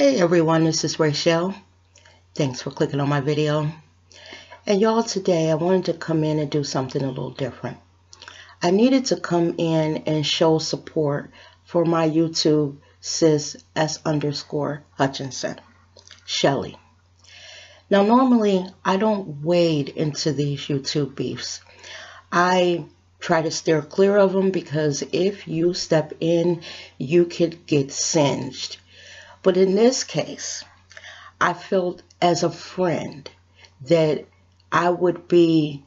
Hey everyone, this is Rachel. Thanks for clicking on my video. And y'all, today I wanted to come in and do something a little different. I needed to come in and show support for my YouTube sis S_Hutchinson, Shelly. Now normally I don't wade into these YouTube beefs. I try to steer clear of them because if you step in, you could get singed. But in this case, I felt as a friend that I would be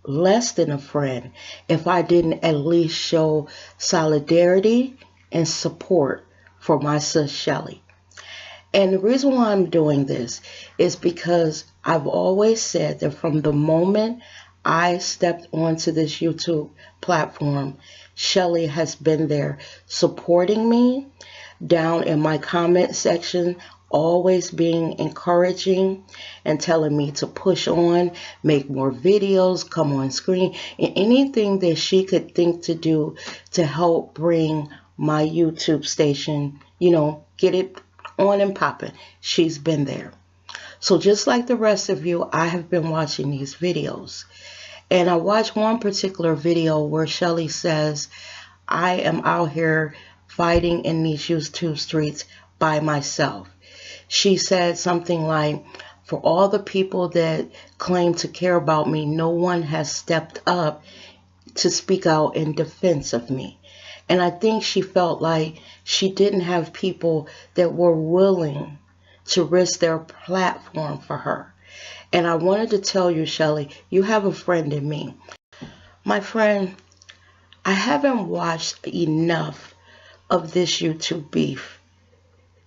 less than a friend if I didn't at least show solidarity and support for my sis Shelly. And the reason why I'm doing this is because I've always said that from the moment I stepped onto this YouTube platform, Shelly has been there supporting me, down in my comment section, always being encouraging and telling me to push on, make more videos, come on screen, and anything that she could think to do to help bring my YouTube station, get it on and popping. She's been there. So just like the rest of you, I have been watching these videos. And I watched one particular video where Shelly says, I am out here fighting in these YouTube streets by myself. She said something like, for all the people that claim to care about me, no one has stepped up to speak out in defense of me. And I think she felt like she didn't have people that were willing to risk their platform for her. And I wanted to tell you, Shelly, you have a friend in me. My friend, I haven't watched enough of this YouTube beef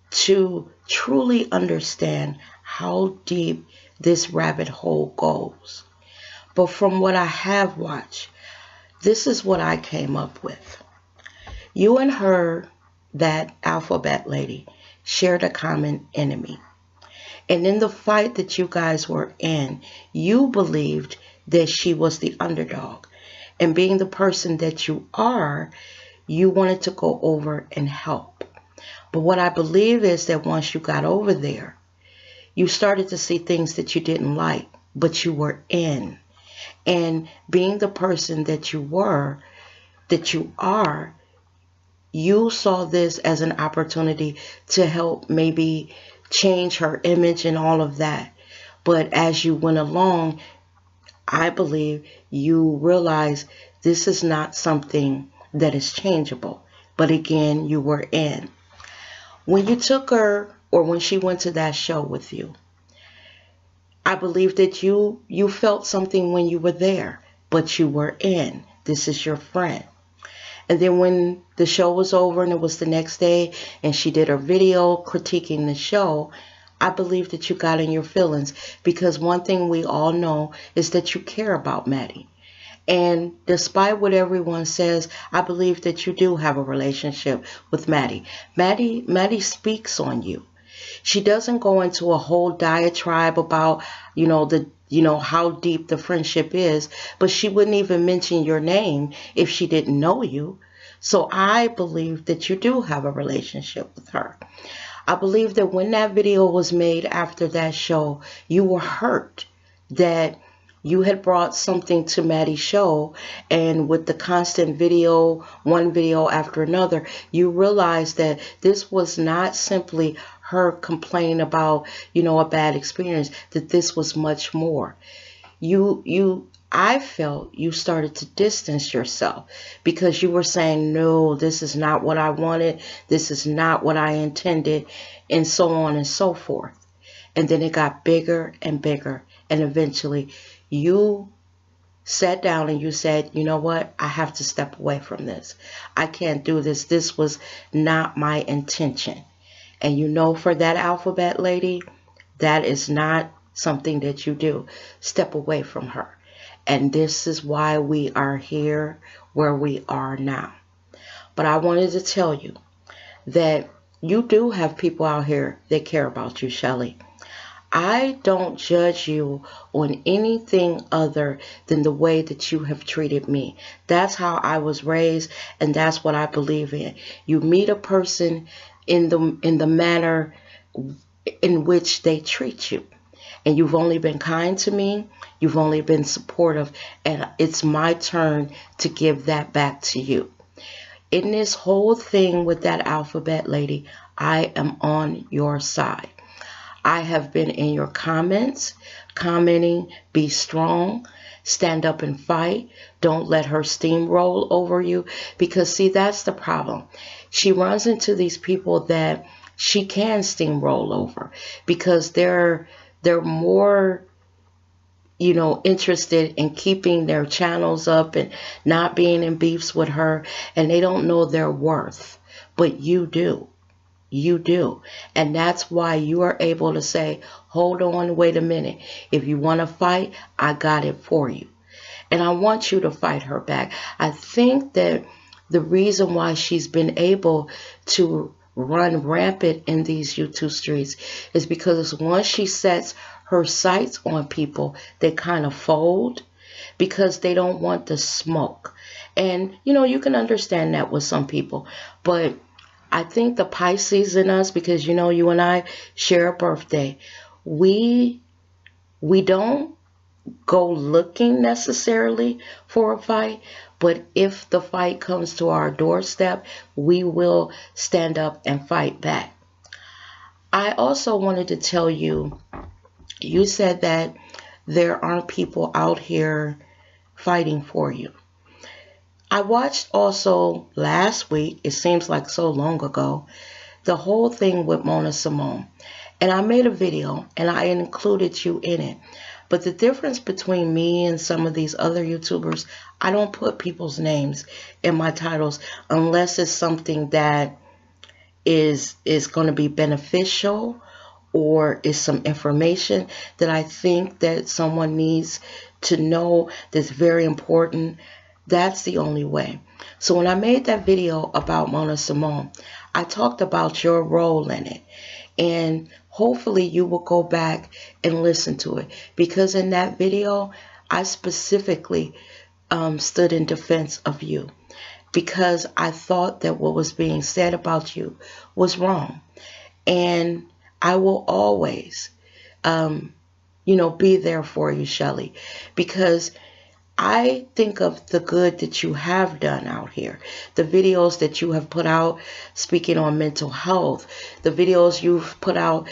to truly understand how deep this rabbit hole goes. But from what I have watched, this is what I came up with. You and her, that alphabet lady, shared a common enemy. And in the fight that you guys were in, you believed that she was the underdog. And being the person that you are, you wanted to go over and help. But what I believe is that once you got over there, you started to see things that you didn't like, but you were in. And being the person that you were, that you are, you saw this as an opportunity to help maybe change her image and all of that. But as you went along, I believe you realized this is not something that is changeable. But again, you were in. When you took her, or when she went to that show with you, I believe that you felt something when you were there, but you were in. This is your friend. And then when the show was over and it was the next day and she did her video critiquing the show, I believe that you got in your feelings, because one thing we all know is that you care about Maddie. And despite what everyone says, I believe that you do have a relationship with Maddie. Maddie speaks on you. She doesn't go into a whole diatribe about, how deep the friendship is, but she wouldn't even mention your name if she didn't know you. So I believe that you do have a relationship with her. I believe that when that video was made after that show, you were hurt that you had brought something to Maddie's show, and with the constant video, one video after another, you realized that this was not simply her complaining about, a bad experience, that this was much more. I felt you started to distance yourself because you were saying, no, this is not what I wanted, this is not what I intended, and so on and so forth. And then it got bigger and bigger, and eventually you sat down and you said, you know what, I have to step away from this. I can't do this. This was not my intention. And for that alphabet lady, that is not something that you do. Step away from her. And this is why we are here where we are now. But I wanted to tell you that you do have people out here that care about you, Shelly. I don't judge you on anything other than the way that you have treated me. That's how I was raised, and that's what I believe in. You meet a person in the manner in which they treat you. And you've only been kind to me, you've only been supportive, and it's my turn to give that back to you. In this whole thing with that alphabet lady, I am on your side. I have been in your comments, commenting, be strong, stand up and fight. Don't let her steamroll over you, because see, that's the problem. She runs into these people that she can steamroll over because they're more, you know, interested in keeping their channels up and not being in beefs with her, and they don't know their worth. But you do. You do. And that's why you are able to say, hold on, wait a minute. If you want to fight, I got it for you. And I want you to fight her back. I think that the reason why she's been able to run rampant in these YouTube streets is because once she sets her sights on people, they kind of fold because they don't want the smoke. And, you know, you can understand that with some people. But I think the Pisces in us, because, you know, you and I share a birthday, we don't go looking necessarily for a fight, but if the fight comes to our doorstep, we will stand up and fight back. I also wanted to tell you, you said that there aren't people out here fighting for you. I watched also last week, it seems like so long ago, the whole thing with Mona Simone. And I made a video and I included you in it. But the difference between me and some of these other YouTubers, I don't put people's names in my titles unless it's something that is going to be beneficial or is some information that I think that someone needs to know that's very important. That's the only way. So when I made that video about Mona Simone, I talked about your role in it. And hopefully you will go back and listen to it. Because in that video, I specifically stood in defense of you. Because I thought that what was being said about you was wrong. And I will always, you know, be there for you, Shelly. Because I think of the good that you have done out here, the videos that you have put out speaking on mental health, the videos you've put out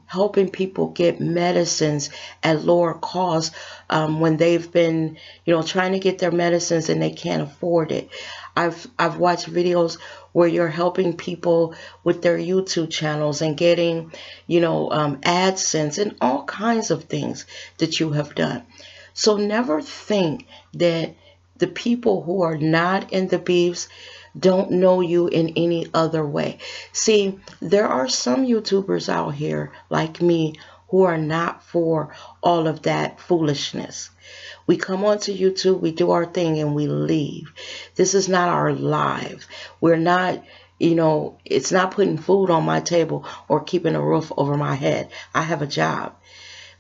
helping people get medicines at lower cost when they've been, you know, trying to get their medicines and they can't afford it. I've watched videos where you're helping people with their YouTube channels and getting, you know, AdSense and all kinds of things that you have done. So never think that the people who are not in the beefs don't know you in any other way. See, there are some YouTubers out here like me who are not for all of that foolishness. We come onto YouTube, we do our thing, and we leave. This is not our life. We're not, you know, it's not putting food on my table or keeping a roof over my head. I have a job.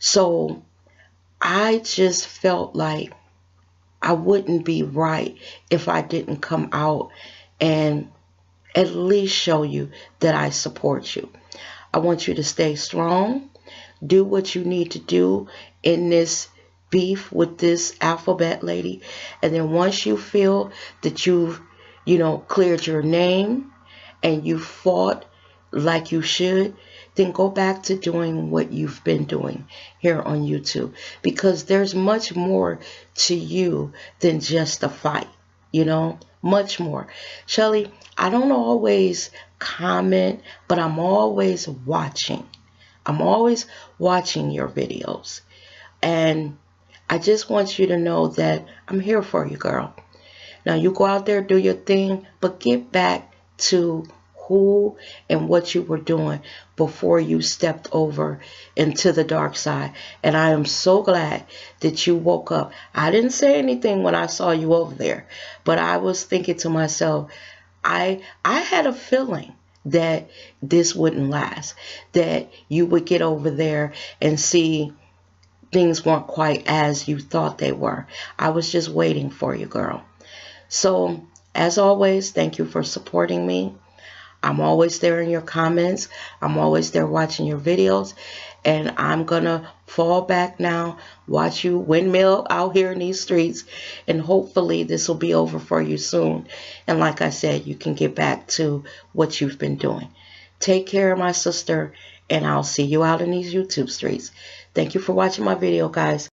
So I just felt like I wouldn't be right if I didn't come out and at least show you that I support you. I want you to stay strong. Do what you need to do in this beef with this alphabet lady. And then once you feel that you've, you know, cleared your name and you fought like you should, then go back to doing what you've been doing here on YouTube, because there's much more to you than just a fight, you know, much more. Shelly, I don't always comment, but I'm always watching. I'm always watching your videos. And I just want you to know that I'm here for you, girl. Now you go out there, do your thing, but get back to who and what you were doing before you stepped over into the dark side. And I am so glad that you woke up. I didn't say anything when I saw you over there, but I was thinking to myself, I had a feeling that this wouldn't last, that you would get over there and see things weren't quite as you thought they were. I was just waiting for you, girl. So as always, thank you for supporting me. I'm always there in your comments. I'm always there watching your videos. And I'm going to fall back now, watch you windmill out here in these streets. And hopefully this will be over for you soon. And like I said, you can get back to what you've been doing. Take care, my sister. And I'll see you out in these YouTube streets. Thank you for watching my video, guys.